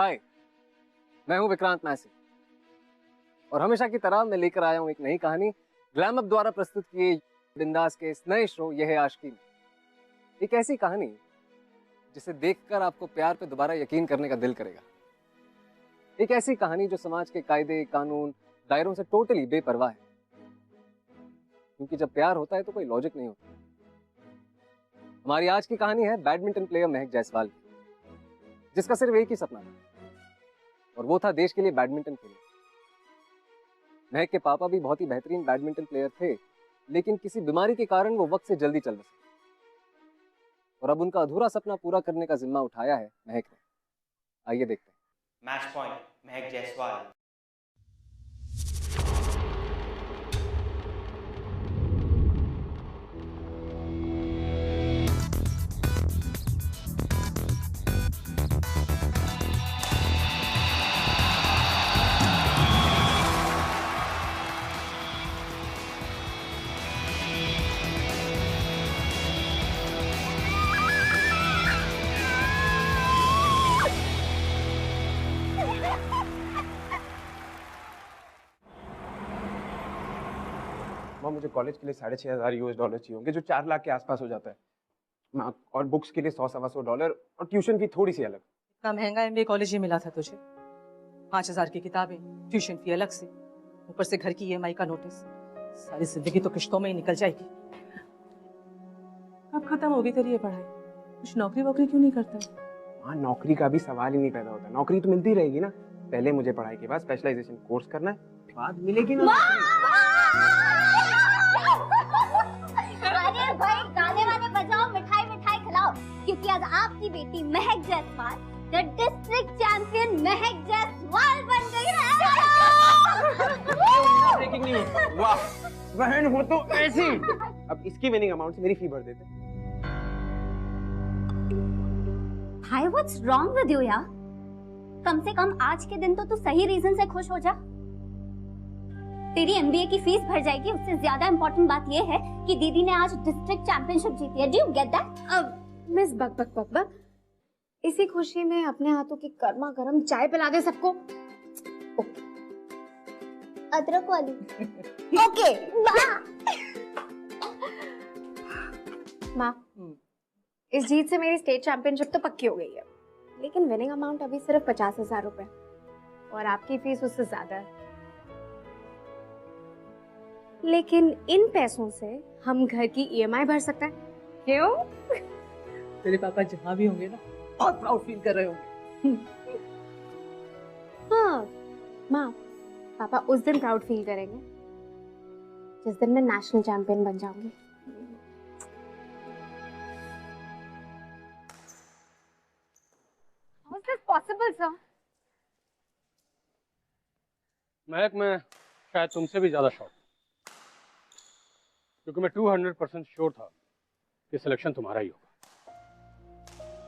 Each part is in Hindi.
हाय, मैं हूं विक्रांत मैसी और हमेशा की तरह मैं लेकर आया हूं एक नई कहानी ग्लैम अप द्वारा प्रस्तुत किए बिंदास के इस नए शो ये है आशिकी में। एक ऐसी कहानी जिसे देखकर आपको प्यार पे दोबारा यकीन करने का दिल करेगा। एक ऐसी कहानी जो समाज के कायदे कानून दायरों से टोटली बेपरवाह है, क्योंकि जब प्यार होता है तो कोई लॉजिक नहीं होता। हमारी आज की कहानी है बैडमिंटन प्लेयर महक जायसवाल की, जिसका सिर्फ एक ही सपना था और वो था देश के लिए बैडमिंटन खेलना। महक के पापा भी बहुत ही बेहतरीन बैडमिंटन प्लेयर थे, लेकिन किसी बीमारी के कारण वो वक्त से जल्दी चल बसे और अब उनका अधूरा सपना पूरा करने का जिम्मा उठाया है महक ने। आइए देखते हैं। मैच पॉइंट महक जायसवाल। मुझे कॉलेज के लिए $6,500 चाहिए होंगे, जो 4 लाख के आसपास हो जाता है। और बुक्स के लिए $100-125 और ट्यूशन फी थोड़ी सी अलग। इतना महंगा MBA कॉलेज ही मिला था तुझे। 5,000 की किताबें, ट्यूशन फी अलग से, ऊपर से घर की EMI का नोटिस। सारी जिंदगी तो किश्तों में ही निकल जाएगी। अब खत्म होगी तेरी ये पढ़ाई, कुछ नौकरी वोकरी क्यों नहीं करता? हाँ, नौकरी का भी सवाल ही नहीं पैदा होता। नौकरी तो मिलती रहेगी ना। पहले मुझे पढ़ाई के बाद स्पेशलाइजेशन कोर्स करना है, बाद मिलेगी ना। अरे भाई, गाने वाने बजाओ, मिठाई मिठाई खिलाओ, क्योंकि आज आपकी बेटी महक जायसवाल द डिस्ट्रिक्ट चैंपियन महक जायसवाल बन गई है। Breaking news. वाह, बहन हो तो ऐसी। अब इसकी विनिंग अमाउंट से मेरी फी भर देते। भाई, व्हाट्स रॉन्ग विद यू यार? कम से कम आज के दिन तो तू सही रीजन से खुश हो जा। तेरी MBA की फीस भर जाएगी। उससे ज्यादा इम्पोर्टेंट बात ये है कि दीदी ने आज डिस्ट्रिक्ट चैंपियनशिप जीती है। Do you get that? अब मिस बक बक बक बक, इसी खुशी में अपने हाथों की गर्मा गर्म चाय पिला दे सबको। अदरक वाली। ओके। माँ, इस जीत से मेरी स्टेट चैंपियनशिप तो पक्की हो गई है, लेकिन विनिंग अमाउंट अभी सिर्फ 50,000 रुपए और आपकी फीस उससे ज्यादा है। लेकिन इन पैसों से हम घर की EMI भर सकते हैं, क्यों? तेरे पापा जहाँ भी होंगे ना, बहुत प्राउड फील कर रहे होंगे। हाँ माँ, पापा उस दिन प्राउड फील करेंगे जिस दिन मैं नेशनल चैंपियन बन जाऊंगी। How is this possible, sir? महक, मैं शायद तुमसे भी ज्यादा शॉक, क्योंकि मैं 200% श्योर था कि सिलेक्शन तुम्हारा ही होगा।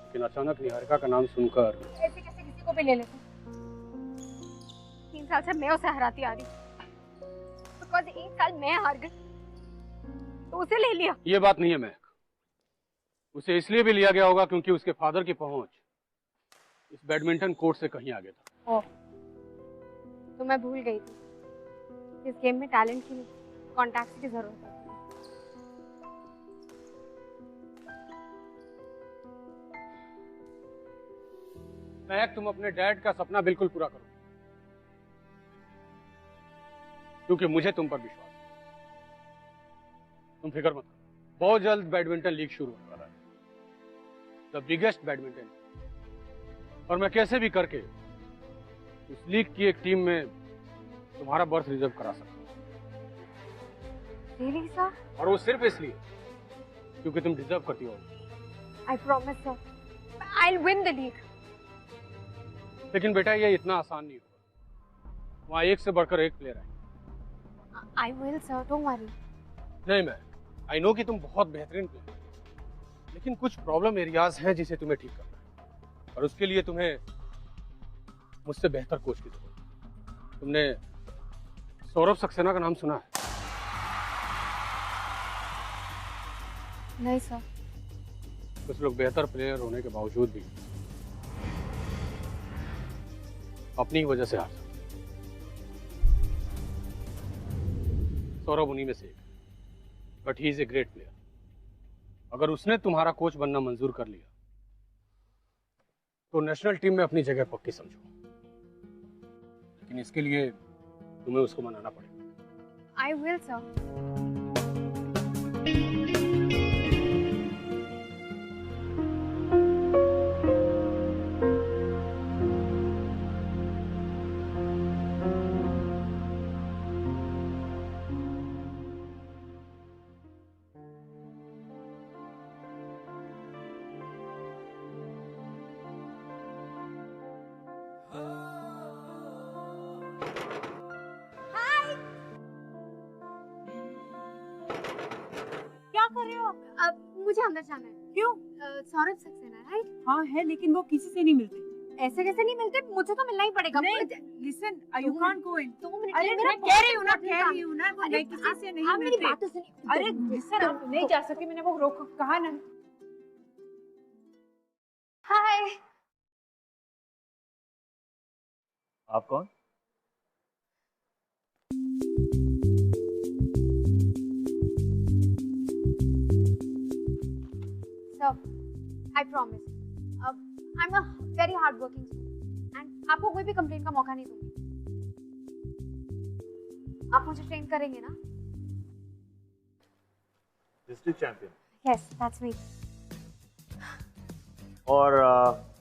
लेकिन अचानक निहारिका का नाम सुनकर ऐसे कैसे किसी को भी ले लेते? 3 साल से मैं उसे हराती आ रही, बिकॉज़ 1 साल मैं हार गई तो उसे ले लिया। ये बात नहीं है महक, उसे इसलिए भी लिया गया होगा क्योंकि उसके फादर की पहुंच इस बैडमिंटन कोर्ट से कहीं आगे था। ओह, तो मैं भूल गई थी इस गेम में टैलेंट की नहीं, कॉन्टैक्ट्स की जरूरत है। महक, तुम अपने डैड का सपना बिल्कुल पूरा करो, क्योंकि मुझे तुम पर विश्वास है। तुम फिक्र मत करो, बहुत जल्द बैडमिंटन लीग शुरू होने वाला है, द बिगेस्ट बैडमिंटन। और मैं कैसे भी करके उस लीग की एक टीम में तुम्हारा बर्थ रिजर्व करा सकता हूँ। Really, sir? और वो सिर्फ इसलिए क्योंकि तुम डिजर्व करती हो। I promise, sir. I'll win the league. लेकिन बेटा, ये इतना आसान नहीं होगा। वहाँ एक से बढ़कर एक प्लेयर है। I will, sir. Don't worry. नहीं, मैं आई नो कि तुम बहुत बेहतरीन प्लेयर हो, लेकिन कुछ प्रॉब्लम एरियाज हैं जिसे तुम्हें ठीक करना है, और उसके लिए तुम्हें मुझसे बेहतर कोच की जरूरत है। तुमने सौरभ सक्सेना का नाम सुना है? नहीं सर। कुछ लोग बेहतर प्लेयर होने के बावजूद भी अपनी ही वजह से हार सकते। सौरभ उन्हीं में से एक, but he is a great player. अगर उसने तुम्हारा कोच बनना मंजूर कर लिया तो नेशनल टीम में अपनी जगह पक्की समझो, लेकिन इसके लिए तुम्हें उसको मनाना पड़ेगा। I will sir. क्या कर रहे हो? अब मुझे अंदर जाना है। क्यों? सौरभ सक्सेना, राइट? हाँ है, लेकिन वो किसी से नहीं मिलते। ऐसे कैसे नहीं मिलते? मुझे तो मिलना ही पड़ेगा। Listen, you can't go in. 2 minute. अरे मैं कह रही हूँ ना, मैं किसी से नहीं आप मेरी मिलती। बात तो सुनिए। अरे लिसन, आप नहीं जा सकती, मैंने वो रोक कहा ना। हाय। आप कौन? Sir, I promise. I'm a very hardworking student and आपको कोई भी कंप्लेन का मौका नहीं दूंगी। आप मुझे ट्रेन करेंगे ना? District champion. Yes, that's me. और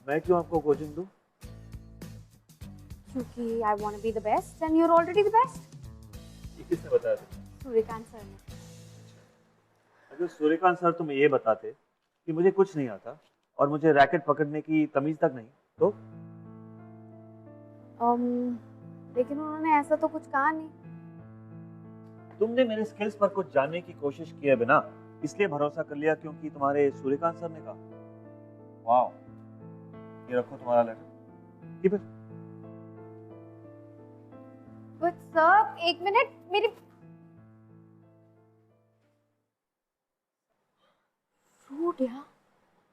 मैं क्यों आपको कोचिंग दूं? क्योंकि I want to be the best and you're already the best. ये किसने बताया था? सूर्यकांत सर ने। अगर सूर्यकांत सर तुम्हें ये बताते कि मुझे कुछ नहीं आता और मुझे रैकेट पकड़ने की तमीज तक नहीं, तो लेकिन उन्होंने ऐसा तो कुछ कहा नहीं। तुमने मेरे स्किल्स पर कुछ जानने की कोशिश किए बिना इसलिए भरोसा कर लिया क्योंकि तुम्हारे सूर्यकांत सर ने कहा। वाह, ये रखो तुम्हारा letter. Keep it. But sir, एक मिनट, मेरी फ्रूट यार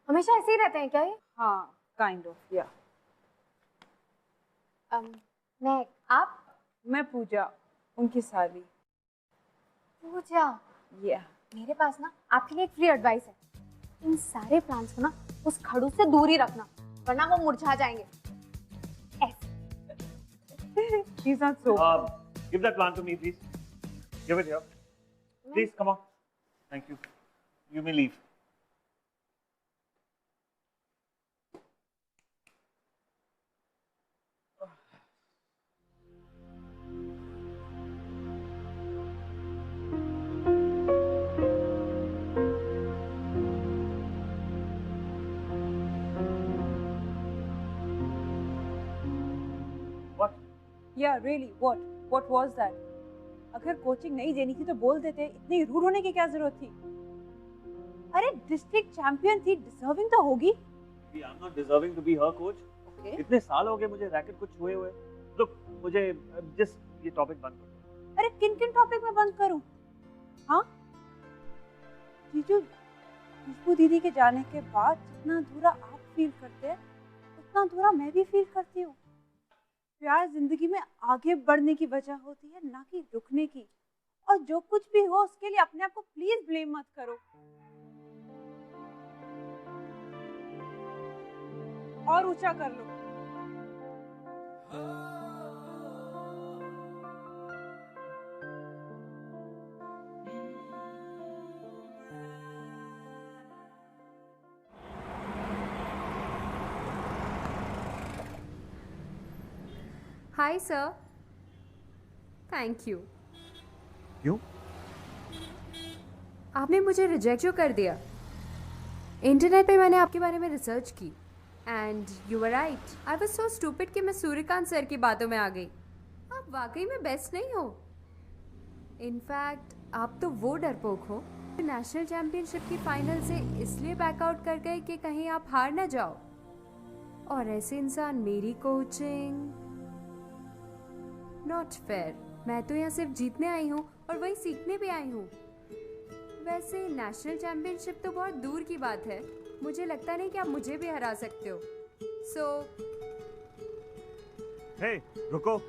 हमेशा ऐसे ही रहते हैं क्या ये? हाँ, काइंड ऑफ, या। मैं, आप? मैं पूजा, उनकी साली। पूजा? या। मेरे पास ना आपके लिए एक फ्री एडवाइस है। इन सारे प्लांट्स को ना उस खड़ूस से दूर ही रखना, वरना वो मुरझा जाएंगे। ऐसे। She's not so. Give that plant to me, please. Give it here. Please, come on. Thank you. You may leave. What? Yeah, really, what? What was that? अगर कोचिंग नहीं देनी थी तो बोल देते, इतनी रूड होने की क्या जरूरत थी? अरे डिस्ट्रिक्ट चैंपियन थी, डिजर्विंग तो होगी। I'm not deserving to be her coach. Okay. इतने साल हो गए मुझे रैकेट को छुए हुए। Look, मुझे just ये टॉपिक बंद कर दो। अरे किन किन टॉपिक में बंद करूं? हाँ? जीजू, खुशबू दीदी के जाने के बाद जितना अधूरा आप फील करते हैं, उतना अधूरा मैं भी फील करती हूँ। प्यार जिंदगी में आगे बढ़ने की वजह होती है, ना कि रुकने की। और जो कुछ भी हो उसके लिए अपने आप को प्लीज ब्लेम मत करो। और ऊंचा कर लो। Hi sir, thank you. क्यों? आपने मुझे रिजेक्ट क्यों कर दिया? इंटरनेट पे मैंने आपके बारे में रिसर्च की and you were right. I was so stupid कि मैं सूर्यकांत सर की बातों में आ गई। आप वाकई में बेस्ट नहीं हो। इनफैक्ट आप तो वो डरपोक हो नेशनल चैंपियनशिप की फाइनल से इसलिए बैकआउट कर गए कि कहीं आप हार ना जाओ। और ऐसे इंसान मेरी कोचिंग, नॉट फेयर। मैं तो यहाँ सिर्फ जीतने आई हूँ और वही सीखने भी आई हूँ। वैसे नेशनल चैंपियनशिप तो बहुत दूर की बात है, मुझे लगता नहीं कि आप मुझे भी हरा सकते हो। सो हे, रुको।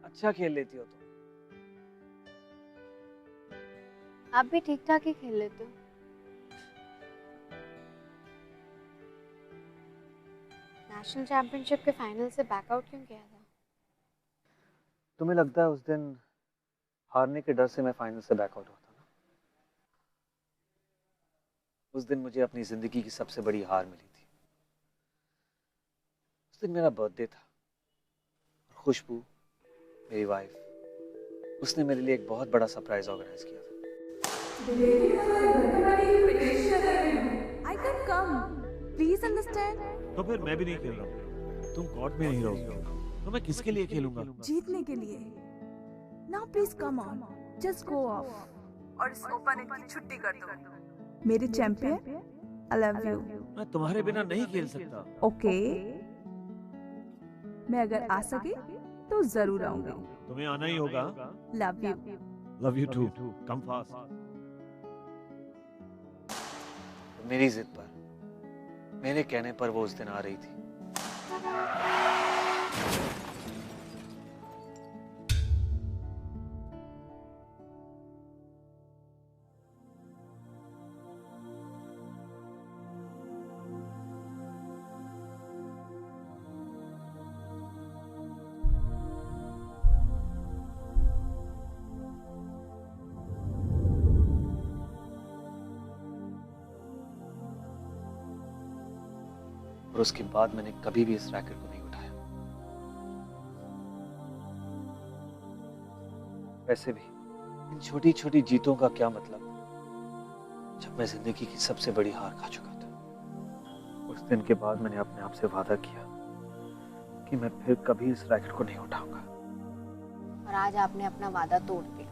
अच्छा खेल लेती हो तुम। आप भी ठीक ठाक ही खेल लेते हो। नेशनल चैंपियनशिप के फाइनल से बैकआउट क्यों किया था? तुम्हें लगता है उस दिन हारने के डर से मैं फाइनल से बैकआउट होता ना? उस दिन मुझे अपनी जिंदगी की सबसे बड़ी हार मिली थी। उस दिन मेरा बर्थडे था। खुशबू, मेरी वाइफ, उसने मेरे लिए एक बहुत बड़ा सरप्राइज ऑर्गेनाइज किया था। I can't come. Please understand. तो फिर मैं भी नहीं खेल रहा हूँ। तुम कोर्ट में नहीं रहोगे तो मैं किसके लिए खेलूंगा? जीतने के लिए। Now please come on. Just go off. और इस ओपनिंग की छुट्टी कर दो। मेरे चैंपियन, I love you. मैं तुम्हारे बिना नहीं खेल सकता। Okay. मैं अगर आ सके तो जरूर आऊंगी। तुम्हें आना ही होगा। Love you. Love you too. Come fast. मेरी जिद पर, मेरे कहने पर वो उस दिन आ रही थी। और उसके बाद मैंने कभी भी इस रैकेट को नहीं उठाया। वैसे भी इन छोटी छोटी जीतों का क्या मतलब जब मैं जिंदगी की सबसे बड़ी हार खा चुका था। उस दिन के बाद मैंने अपने आप से वादा किया कि मैं फिर कभी इस रैकेट को नहीं उठाऊंगा। और आज आपने अपना वादा तोड़ दिया।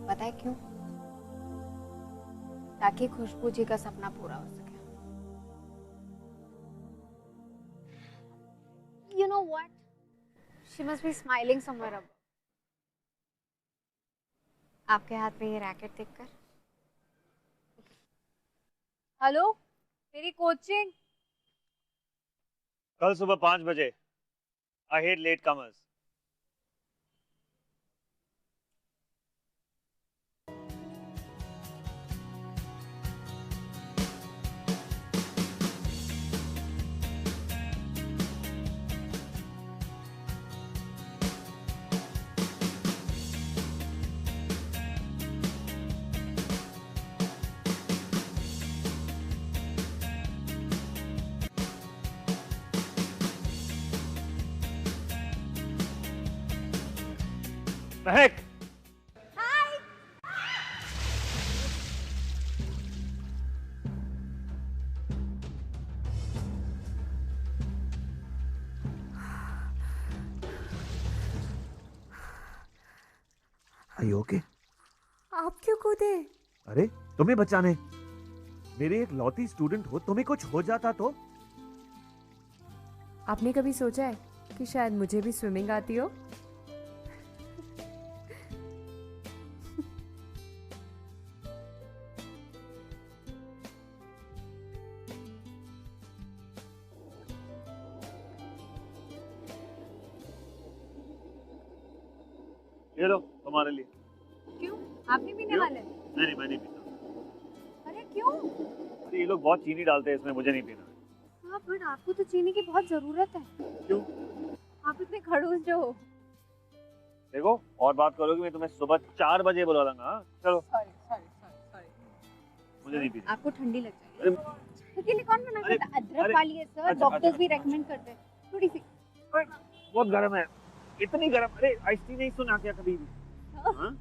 पता है क्यों? ताकि खुशबू जी का सपना पूरा हो सके। You know what? She must be smiling somewhere above. आपके हाथ में ये रैकेट देखकर। हेलो, मेरी कोचिंग। कल सुबह 5 बजे। I hate late comers. Mahak, okay? आप क्यों कूदे? अरे तुम्हें बचाने। मेरे एक लौती स्टूडेंट हो, तुम्हें कुछ हो जाता तो? आपने कभी सोचा है कि शायद मुझे भी स्विमिंग आती हो? ये लो तुम्हारे लिए। आप नहीं पीने वाले? नहीं मैं नहीं पीता। अरे क्यों? अरे ये लोग बहुत चीनी डालते हैं इसमें, मुझे नहीं पीना। हाँ बट आपको तो चीनी की बहुत जरूरत है। क्यों? आप इतने खड़ूस जो हो। देखो और बात करोगे मैं तुम्हें सुबह 4 बजे बुला दूंगा। चलो। सॉरी। मुझे नहीं पीना। आपको ठंडी लग जाएगी। के लिए कौन मना करता? अदरक वाली है सर, डॉक्टर्स भी रेकमेंड करते हैं। थोड़ी सी। बहुत गर्म है, इतनी गर्म। अरे आइस टी नहीं सुना क्या कभी भी? हाँ?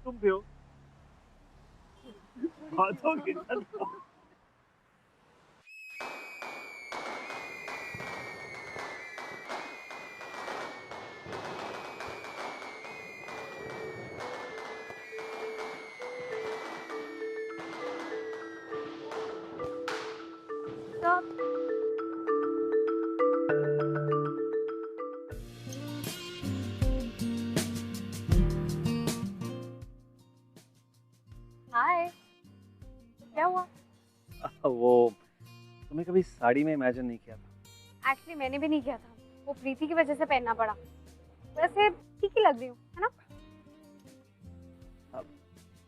तुम पियो। हाथों की हाय, क्या हुआ? वो तुम्हें कभी साड़ी में इमेजिन नहीं किया था? एक्चुअली मैंने भी नहीं किया था, वो प्रीति की वजह से पहनना पड़ा। वैसे ठीक ही लग रही हूँ, है ना?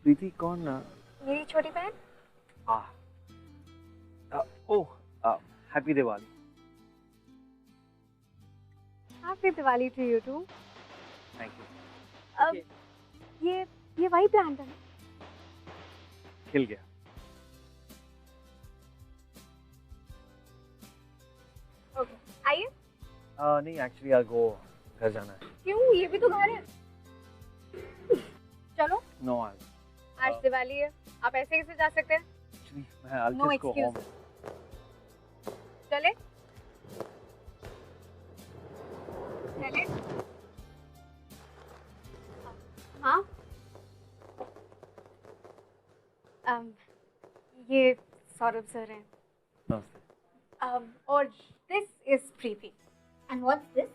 प्रीति कौन? मेरी छोटी बहन। Oh happy Diwali. Happy Diwali to you too. Thank you. अब ये वही प्लांट है ना? खिल गया। ओके, आइए। नहीं एक्चुअली आई गो, घर जाना है। क्यों? ये भी तो घर है। चलो। नो आज दिवाली है, आप ऐसे कैसे जा सकते हैं? एक्चुअली मैं I'll No just go home. चले? चले? हाँ? ये सौरभ सर हैं। नमस्ते। और this is Preeti. And what's this?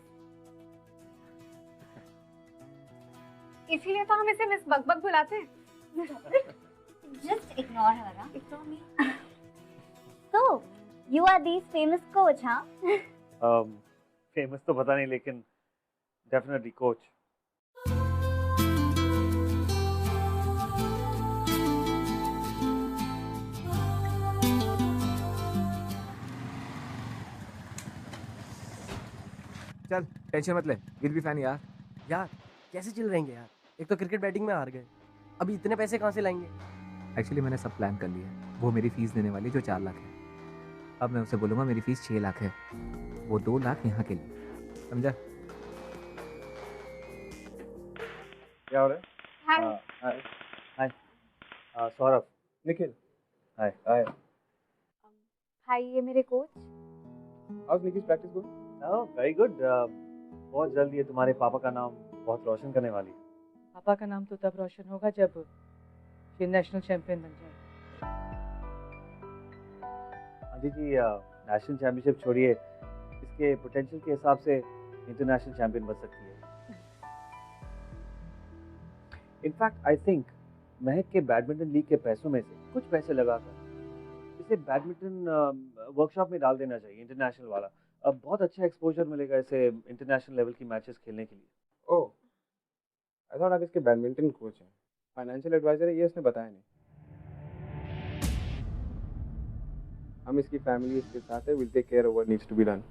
इसीलिए तो हम इसे मिस बकबक बुलाते हैं। Just ignore her, huh? Ignore me. So, you are these famous coach, huh? Famous तो पता नहीं लेकिन डेफिनेटली कोच। चल टेंशन मत ले, विल बी फैन यार। यार कैसे चिल रहेंगे यार? एक तो क्रिकेट बैटिंग में हार गए, अभी इतने पैसे कहाँ से लाएंगे? एक्चुअली मैंने सब प्लान कर लिया है। वो मेरी फीस देने वाली जो 4 लाख है, अब मैं उसे बोलूँगा मेरी फीस 6 लाख है, वो 2 लाख यहाँ के लिए, समझा? क्या हो रहा है? हाय। हाय सौरभ। निखिल। हाय। हाय, ये मेरे coach. House Nikhil practice going? Very good. बहुत जल्दी ये तुम्हारे पापा का नाम बहुत रोशन करने वाली है। पापा का नाम तो तब रोशन होगा जब ये नेशनल चैंपियन बन जाए। आंटी जी नेशनल चैंपियनशिप छोड़िए, इसके पोटेंशियल के हिसाब से इंटरनेशनल चैंपियन बन सकती है। इनफैक्ट आई थिंक महक के बैडमिंटन लीग के पैसों में से कुछ पैसे लगाकर इसे बैडमिंटन वर्कशॉप में डाल देना चाहिए, इंटरनेशनल वाला। अब बहुत अच्छा एक्सपोजर मिलेगा इसे इंटरनेशनल लेवल की मैचेस खेलने के लिए। ओह, आई थॉट आप इसके बैडमिंटन कोच हैं। फाइनेंशियल एडवाइजर है ये उसने बताया नहीं। हम इसकी फैमिली इसके साथ है, will take care of what needs to be done.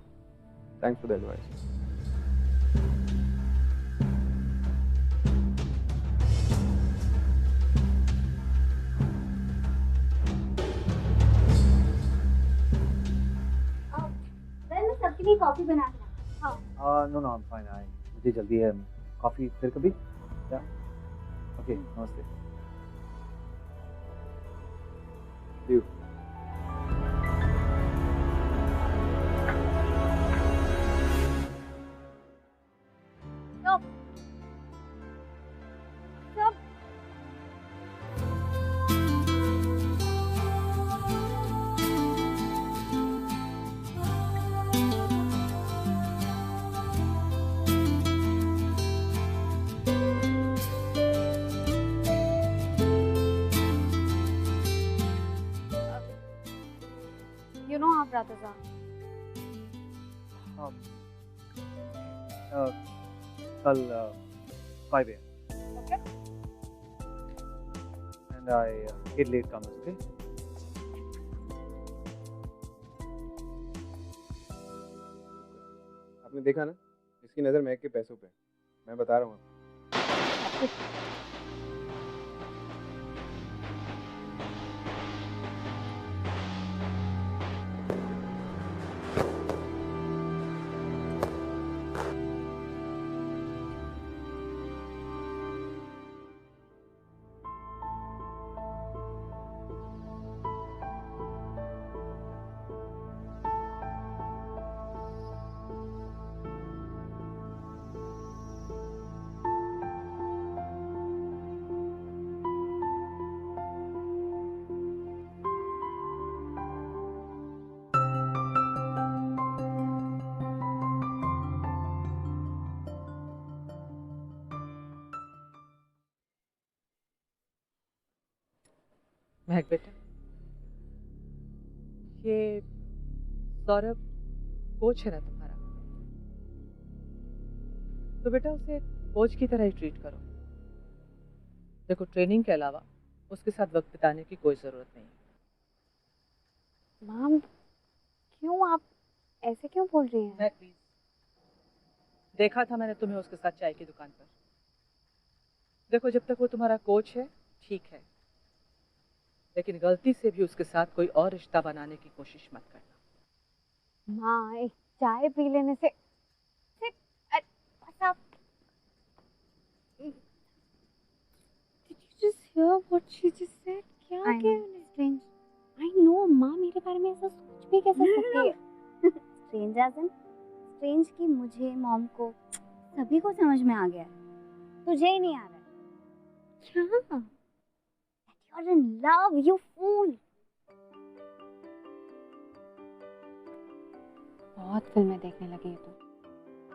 Thanks for the advice. सबके लिए कॉफी बना के रखा। हाँ। No I am fine. मुझे जल्दी है। कॉफी फिर कभी? या ओके, नमस्ते। ड्यू। You know our brothers are. कल 5 AM। okay? And I hate late comers, okay? आपने देखा ना, इसकी नज़र महक के पैसों पे। मैं बता रहा हूँ आपको। महक बेटा, ये सौरभ कोच है ना तुम्हारा, तो बेटा उसे कोच की तरह ही ट्रीट करो। देखो, ट्रेनिंग के अलावा उसके साथ वक्त बिताने की कोई जरूरत नहीं है। मैम, क्यों आप ऐसे क्यों बोल रही हैं? प्लीज, देखा था मैंने तुम्हें उसके साथ चाय की दुकान पर। देखो, जब तक वो तुम्हारा कोच है ठीक है, लेकिन गलती से भी उसके साथ कोई और रिश्ता बनाने की कोशिश मत करना। माँ, एक चाय पी लेने से Did you just hear what she just said? क्या किया उन्हें? Strange. I know, माँ मेरे बारे में ऐसा सोच भी कैसे सकती है? Strange as in? Strange कि मुझे, मॉम को, सभी को समझ में आ गया है। तुझे ही नहीं आ रहा है। क्या? You're in love, you fool. बहुत फिल्में देखने लगी है तू।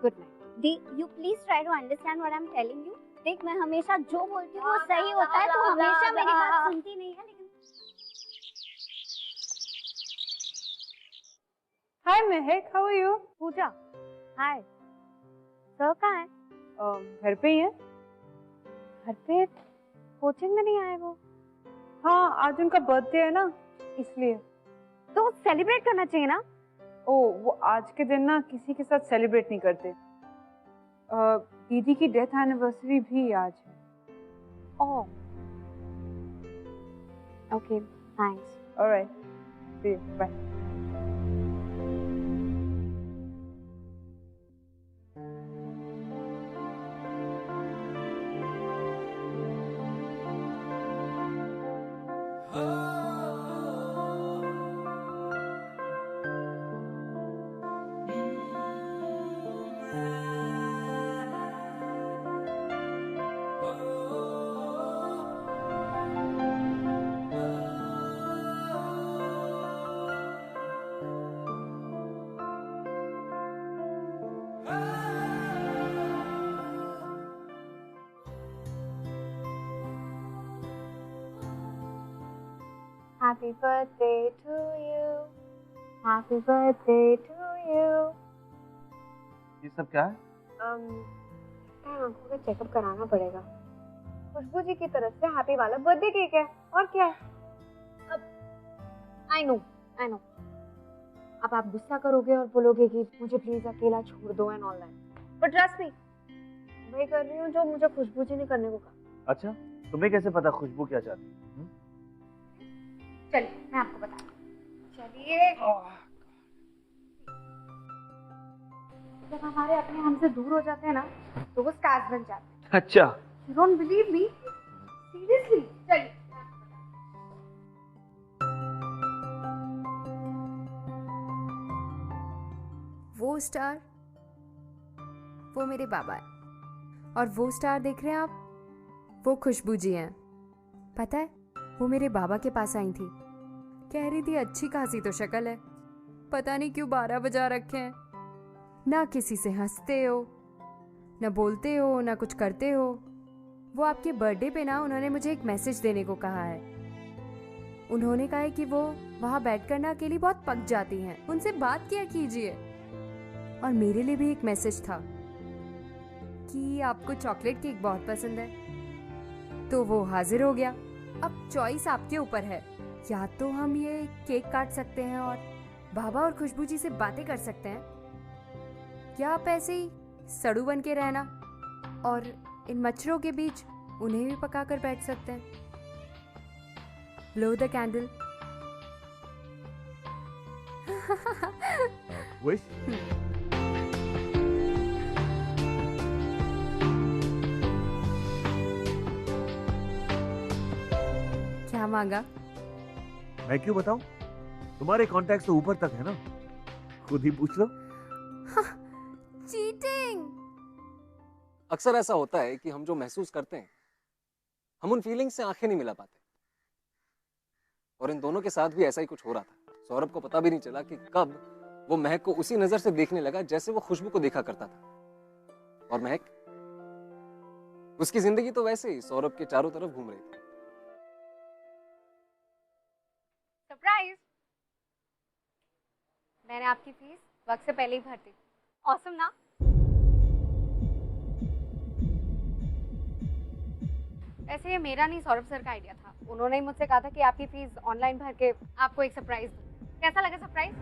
Good night. Dee, you please try to understand what I'm telling you. देख, मैं हमेशा जो बोलती हूँ वो सही होता है, तो हमेशा मेरी बात सुनती नहीं है, लेकिन Hi Mehak, how are you? Pooja, hi. Sir कहाँ है? घर पे ही है। घर पे? कोचिंग में नहीं आए वो? हाँ, आज उनका बर्थडे है ना, इसलिए। तो सेलिब्रेट करना चाहिए ना? ओ, वो आज के दिन ना किसी के साथ सेलिब्रेट नहीं करते। दीदी की डेथ एनिवर्सरी भी आज है। Oh, okay, thanks. Alright, see you, bye. Happy birthday to you. Happy birthday to you. ये सब क्या है? आंखों का चेकअप कराना पड़ेगा। खुशबू जी की तरफ से हैप्पी वाला बर्थडे केक है, और क्या है? अब आई नो अब आप गुस्सा करोगे और बोलोगे कि मुझे प्लीज अकेला छोड़ दो and all that, but trust me, वही कर रही हूँ जो मुझे खुशबू जी ने करने को कहा। अच्छा, तुम्हें कैसे पता खुशबू क्या चाहती है? चलिए मैं आपको बताती हूँ। चलिए, जब हमारे अपने हमसे दूर हो जाते हैं ना, तो वो स्टार्स बन जाते हैं। अच्छा, You don't believe me? Seriously? चलिए। वो स्टार, वो मेरे बाबा है, और वो स्टार देख रहे हैं आप, वो खुशबू जी हैं। पता है, वो मेरे बाबा के पास आई थी, कह रही थी अच्छी खासी तो शक्ल है, पता नहीं क्यों 12 बजा रखे हैं, ना किसी से हंसते हो, ना बोलते हो, ना कुछ करते हो। वो आपके बर्थडे पे ना उन्होंने मुझे एक मैसेज देने को कहा है। उन्होंने कहा है कि वो वहाँ बैठकर ना अकेली बहुत पक जाती हैं, उनसे बात किया कीजिए। और मेरे लिए भी एक मैसेज था कि आपको चॉकलेट केक बहुत पसंद है, तो वो हाजिर हो गया। अब चॉइस आपके ऊपर है, या तो हम ये केक काट सकते हैं और बाबा और खुशबू जी से बातें कर सकते हैं, या आप ऐसे ही सड़ू बन के रहना और इन मच्छरों के बीच उन्हें भी पका कर बैठ सकते हैं। Blow the candle. विश। क्या मांगा? मैं क्यों बताऊं? तुम्हारे कॉन्टैक्ट तो ऊपर तक है ना, खुद ही पूछ लो। चीटिंग। अक्सर ऐसा होता है कि हम जो महसूस करते हैं हम उन फीलिंग्स से आंखें नहीं मिला पाते, और इन दोनों के साथ भी ऐसा ही कुछ हो रहा था। सौरभ को पता भी नहीं चला कि कब वो महक को उसी नजर से देखने लगा जैसे वो खुशबू को देखा करता था, और महक उसकी जिंदगी तो वैसे ही सौरभ के चारों तरफ घूम रही थी। सरप्राइज, मैंने आपकी फीस वक्त से पहले ही भर दी। ऑसम ना? वैसे ये मेरा नहीं, सौरभ सर का आइडिया था। उन्होंने ही मुझसे कहा था कि आपकी फीस ऑनलाइन भर के आपको एक सरप्राइज दूं। कैसा लगा सरप्राइज?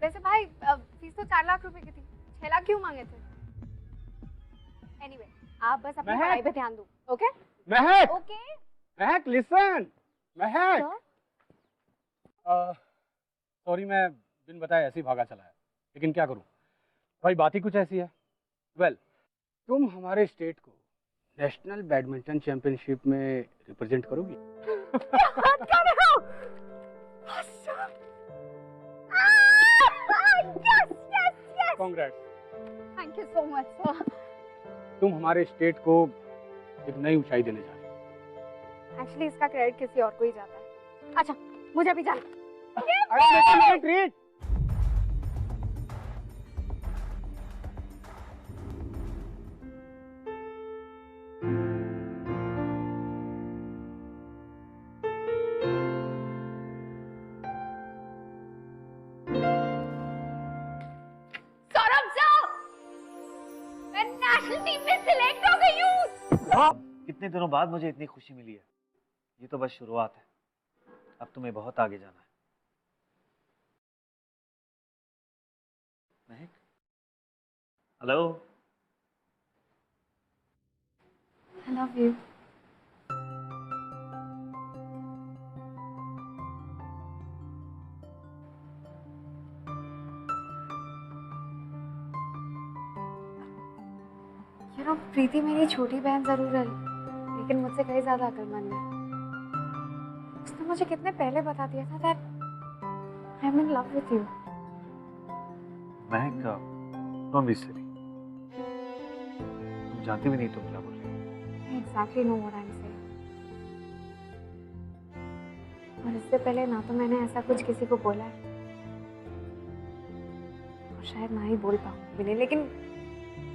वैसे भाई फीस तो 4 लाख रुपए की थी, 6 लाख क्यों मांगे थे? एनीवे, आप बस अपनी पढ़ाई पे ध्यान दो। ओके महक, ओके महक लिसन। महक, सॉरी मैं बिन बताए ऐसे ही भागा चला है, लेकिन क्या करूं भाई, बात ही कुछ ऐसी है। वेल, तुम हमारे स्टेट को नेशनल बैडमिंटन चैंपियनशिप में रिप्रेजेंट करोगी। Congrats. Thank you so much sir. तुम हमारे स्टेट को एक नई ऊंचाई देने जा रही हो। एक्चुअली इसका क्रेडिट किसी और को ही जाता है। अच्छा, मुझे भी जाना। अरे ट्रीट। सौरभ सर, मैं नेशनल टीम में सिलेक्ट हो गई हूँ। कितने दिनों बाद मुझे इतनी खुशी मिली है। ये तो बस शुरुआत है, अब तुम्हें बहुत आगे जाना है। महक, hello. I love you. You know, प्रीति मेरी छोटी बहन जरूर है, लेकिन मुझसे कहीं ज्यादा अक्लमंद है। उसने मुझे कितने पहले बता दिया था that I'm in love with you. Mahak, don't be silly. तुम जानती भी नहीं तुम क्या बोल रही हो। I exactly know what I'm saying. और इससे पहले ना तो मैंने ऐसा कुछ किसी को बोला है, और शायद ना ही बोल पाऊँ भी नहीं, लेकिन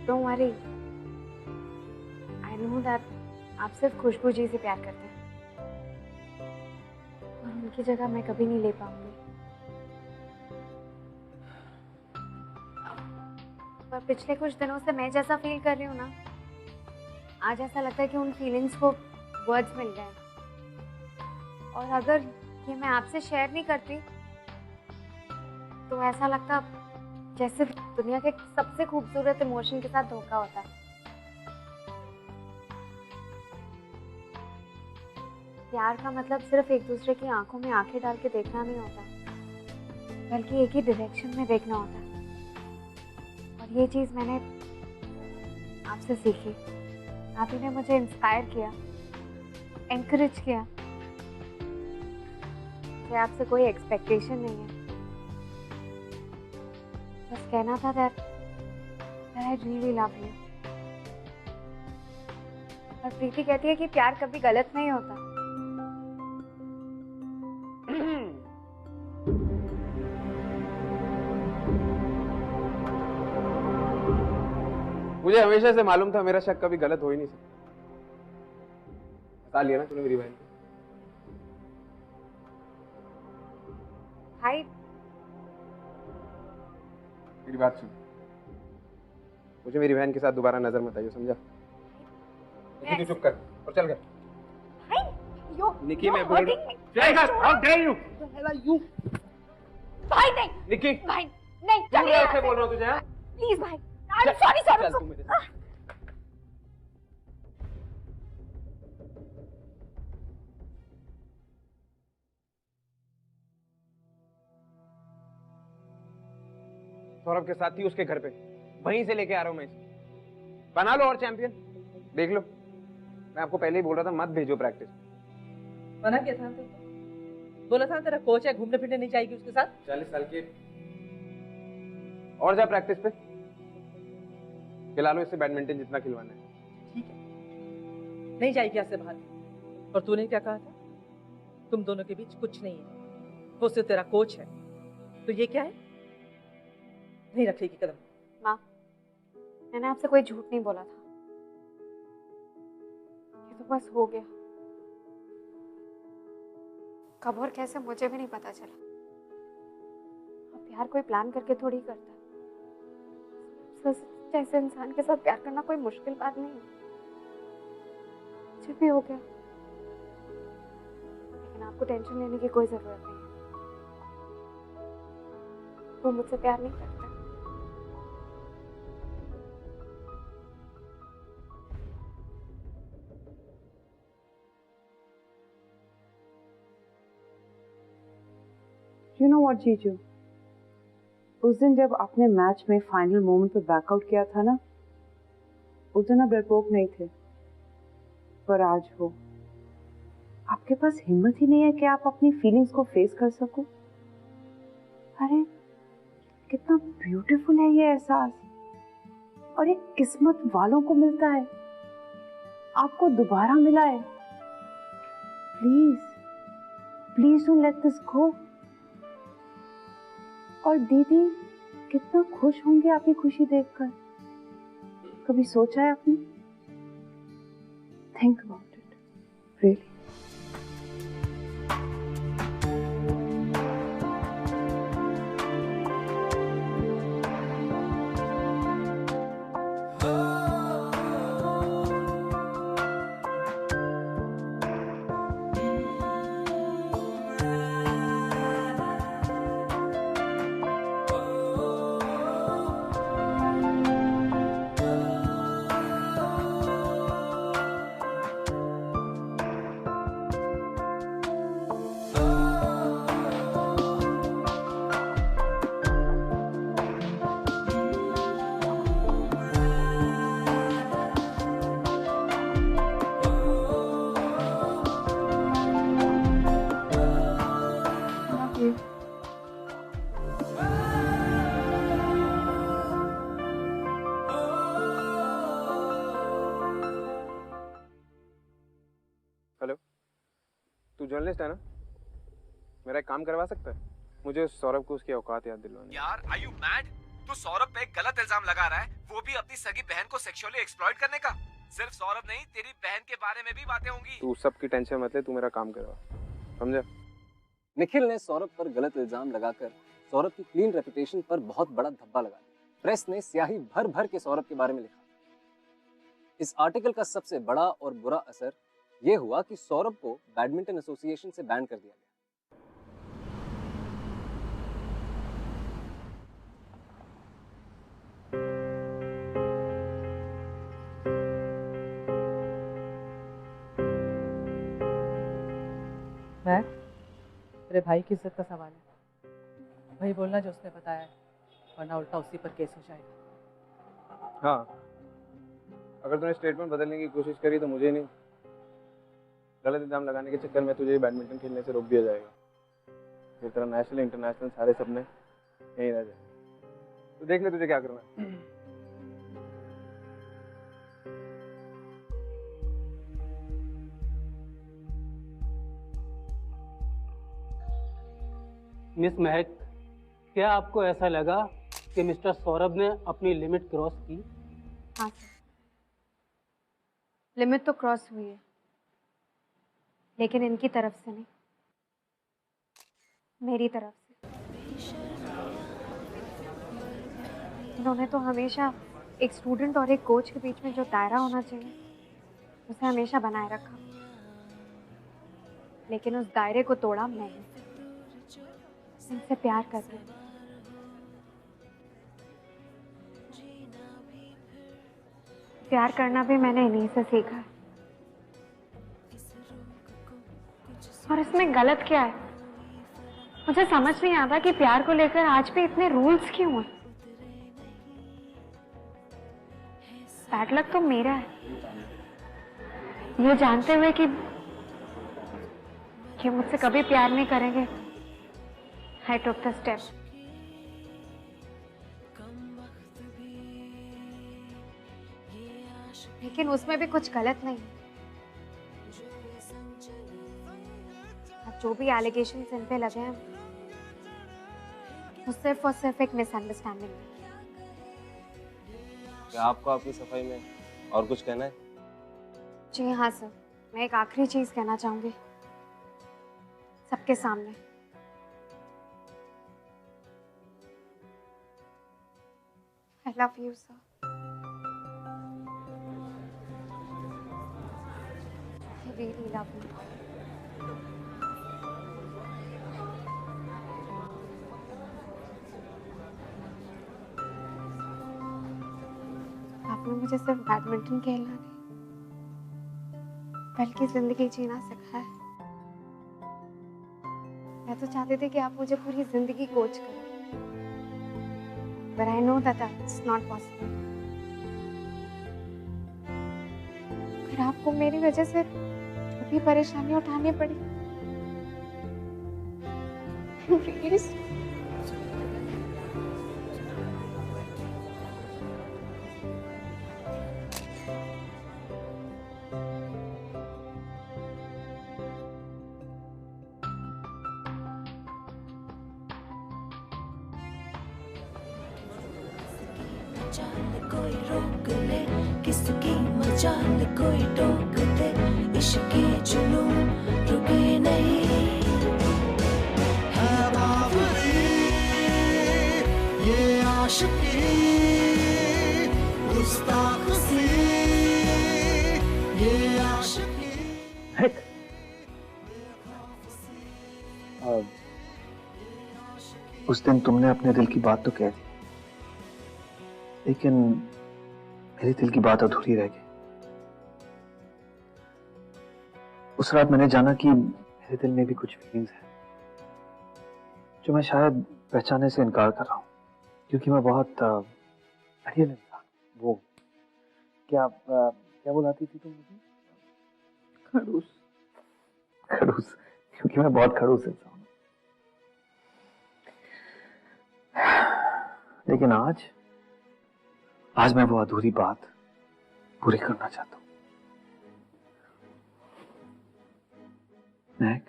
don't worry. I know that आप सिर्फ खुशबू जी से प्यार करते हैं, और उनकी जगह मैं कभी नहीं ले पाऊंगी। पर पिछले कुछ दिनों से मैं जैसा फील कर रही हूँ ना, आज ऐसा लगता है कि उन फीलिंग्स को वर्ड्स मिल गए, और अगर ये मैं आपसे शेयर नहीं करती तो ऐसा लगता जैसे दुनिया के सबसे खूबसूरत इमोशन के साथ धोखा होता है। प्यार का मतलब सिर्फ एक दूसरे की आंखों में आंखें डाल के देखना नहीं होता, बल्कि एक ही डायरेक्शन में देखना होता है। और ये चीज़ मैंने आपसे सीखी। आप ही ने मुझे इंस्पायर किया, एनकरेज किया। मुझे आपसे कोई एक्सपेक्टेशन नहीं है, बस कहना था that I really love you। और प्रीति कहती है कि प्यार कभी गलत नहीं होता। मुझे हमेशा से मालूम था मेरा शक कभी गलत हो ही नहीं सकता। बता लिया ना तूने मेरी बहन को। भाई, मेरी बात सुन, मुझे मेरी बहन के साथ दोबारा नजर मत आइयो, समझा? निकी, तू चुप कर और चल कर। निकी, मैं बोल चल कर। How dare you? यू भाई नहीं निकी, भाई नहीं, मैं ऐसे बोल रहा हूँ तुझे, हाँ? प्लीज भाई, आई एम सॉरी चल सर। तू मेरे साथ। सौरभ के साथ थी उसके घर पे, वहीं से लेके आ रहा हूँ मैं इसे। बना लो और चैंपियन, देख लो। मैं आपको पहले ही बोल रहा था मत भेजो प्रैक्टिस। मना किया था तुमको? बोला था तेरा कोच है, घूमने फिरने नहीं जाएगी उसके साथ। 40 साल के और जा प्रैक्टिस पे, खिला लो इससे बैडमिंटन जितना खिलवाना है। ठीक है, नहीं जाएगी यहाँ से बाहर। और तूने क्या कहा था? तुम दोनों के बीच कुछ नहीं है, वो सिर्फ तेरा कोच है। तो ये क्या है? नहीं रखेगी कदम। माँ, मैंने आपसे कोई झूठ नहीं बोला था, ये तो बस हो गया। कब और कैसे मुझे भी नहीं पता चला। अब प्यार कोई प्लान करके थोड़ी करता है। जैसे इंसान के साथ प्यार करना कोई मुश्किल बात नहीं है। मुझे भी हो गया, लेकिन आपको टेंशन लेने की कोई जरूरत नहीं है। वो मुझसे प्यार नहीं करता। You know what, जीजू, उस दिन जब आपने मैच में फाइनल मोमेंट पे बैकआउट किया था ना, उस दिन आप डरपोक नहीं थे, पर आज हो। आपके पास हिम्मत ही नहीं है कि आप अपनी फीलिंग्स को फेस कर सको। अरे कितना ब्यूटीफुल है ये एहसास, और ये किस्मत वालों को मिलता है। आपको दोबारा मिला है। Please please don't let this go. और दीदी कितना खुश होंगे आपकी खुशी देखकर। कभी सोचा है आपने? Think about it really. तू जर्नलिस्ट है ना? मेरा एक काम करवा सकता है? मुझे सौरभ को उसकी औकात याद दिलवानी। यार, आर यू मैड? तू सौरभ पे एक गलत इल्जाम लगा रहा है, वो भी अपनी सगी बहन को सेक्सुअली एक्सप्लॉइट करने का। सिर्फ सौरभ नहीं, तेरी बहन के बारे में भी बातें होंगी। तू सबकी टेंशन मत ले, तू मेरा काम करवा, समझा? निखिल ने सौरभ पर गलत इल्जाम लगाकर सौरभ की क्लीन रेपुटेशन पर बहुत बड़ा धब्बा लगा दिया। प्रेस ने स्याही भर भर के सौरभ के बारे में लिखा। इस आर्टिकल का सबसे बड़ा और बुरा असर यह हुआ कि सौरभ को बैडमिंटन एसोसिएशन से बैन कर दिया गया। मैं तेरे भाई की इज्जत का सवाल है, वही बोलना जो उसने बताया है, वरना उल्टा उसी पर केस हो जाएगा। हाँ, अगर तूने स्टेटमेंट बदलने की कोशिश करी तो मुझे नहीं, गलत इल्जाम लगाने के चक्कर में तुझे बैडमिंटन खेलने से रोक दिया जाएगा। फिर तेरा नेशनल इंटरनेशनल सारे सपने यहीं रह जाए। तो देख ले तुझे क्या करना है। मिस महक, क्या आपको ऐसा लगा कि मिस्टर सौरभ ने अपनी लिमिट क्रॉस की? हाँ सर, लिमिट तो क्रॉस हुई है, लेकिन इनकी तरफ से नहीं, मेरी तरफ से। इन्होंने तो हमेशा एक स्टूडेंट और एक कोच के बीच में जो दायरा होना चाहिए उसे हमेशा बनाए रखा, लेकिन उस दायरे को तोड़ा मैं ही, इनसे प्यार करके। प्यार करना भी मैंने इन्हीं से सीखा है। और इसमें गलत क्या है? मुझे समझ नहीं आता कि प्यार को लेकर आज भी इतने रूल्स क्यों हैं। बैड लक तो मेरा है, ये जानते हुए कि मुझसे कभी प्यार नहीं करेंगे। I took the step. लेकिन उसमें भी कुछ गलत नहीं। अब जो भी एलिगेशंस इन पे लगे हैं वो सिर्फ और सिर्फ एक मिसअंडरस्टैंडिंग है। क्या आपको आपकी सफाई में और कुछ कहना है? जी हाँ सर, मैं एक आखिरी चीज कहना चाहूंगी सबके सामने। I love you, sir. I really love you. आपने मुझे सिर्फ बैडमिंटन खेलना नहीं बल्कि जिंदगी जीना सिखाया है। मैं तो चाहती थी कि आप मुझे पूरी जिंदगी कोच करें, but I know that that's not possible. फिर आपको मेरी वजह से छोटी परेशानी उठानी पड़ी। Really? कोई रोक ले, किसकी मजाल कोई टोक दे, इश्क की जुनून रुके नहीं। है बावरी ये आशिकी, गुस्ताख सी ये आशिकी। उस दिन तुमने अपने दिल की बात तो कह दी, लेकिन मेरे दिल की बात अधूरी रह गई। उस रात मैंने जाना कि मेरे दिल में भी कुछ फीलिंग्स हैं जो मैं शायद पहचानने से इनकार कर रहा हूँ, क्योंकि मैं बहुत अड़ियल इंसान। वो क्या बुलाती थी तुम मुझे? खड़ूस। खड़ूस, क्योंकि मैं बहुत खड़ूस इंसान हूँ। लेकिन आज मैं वो अधूरी बात पूरी करना चाहता हूँ। महक,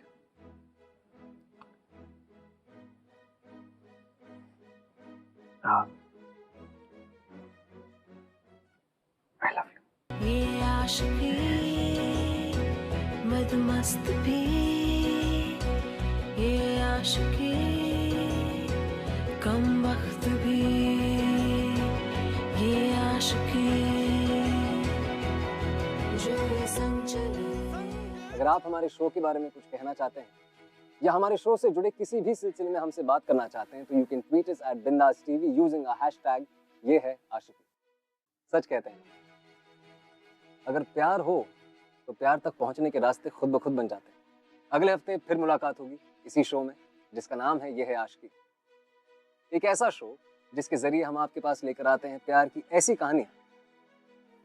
I love you. ये आशिकी मदमस्त भी, ये आशिकी कम वक्त भी, ये आशिकी जो ये संग चले। अगर आप हमारे शो के बारे में कुछ कहना चाहते हैं या हमारे शो से जुड़े किसी भी सिलसिले में हमसे बात करना चाहते हैं तो you can tweet us @bindaastv using a hashtag ये है आशिकी। सच कहते हैं, अगर प्यार हो तो प्यार तक पहुंचने के रास्ते खुद ब खुद बन जाते हैं। अगले हफ्ते फिर मुलाकात होगी इसी शो में जिसका नाम है ये है आशिकी। एक ऐसा शो जिसके जरिए हम आपके पास लेकर आते हैं प्यार की ऐसी कहानियां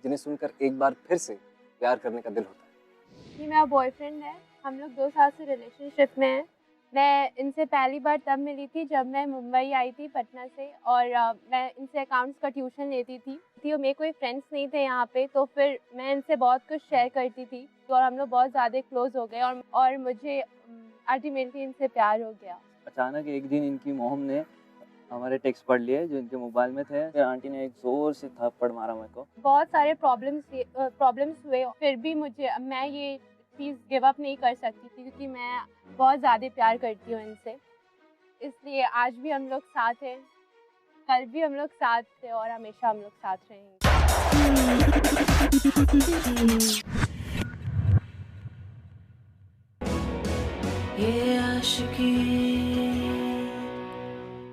जिन्हें सुनकर एक बार फिर से प्यार करने का दिल होता है। ये मेरा बॉयफ्रेंड है, हम लोग 2 साल से रिलेशनशिप में हैं। मैं इनसे पहली बार तब मिली थी जब मैं मुंबई आई थी पटना से, और मैं इनसे अकाउंट्स का ट्यूशन लेती थी और मेरे कोई फ्रेंड्स नहीं थे यहाँ पे, तो फिर मैं इनसे बहुत कुछ शेयर करती थी और हम लोग बहुत ज़्यादा क्लोज हो गए और मुझे अल्टीमेटली इनसे प्यार हो गया। अचानक एक दिन इनकी मोम ने हमारे टेक्स्ट पढ़ लिए जो इनके मोबाइल में थे, फिर आंटी ने एक जोर से थप्पड़ मारा मेरे को। बहुत सारे प्रॉब्लम्स हुए, फिर भी मैं ये चीज़ गिव अप नहीं कर सकती थी क्योंकि मैं बहुत ज़्यादा प्यार करती हूँ इनसे, इसलिए आज भी हम लोग साथ हैं कल भी हम लोग साथ थे और हमेशा हम लोग साथ रहेंगे। ये आशिकी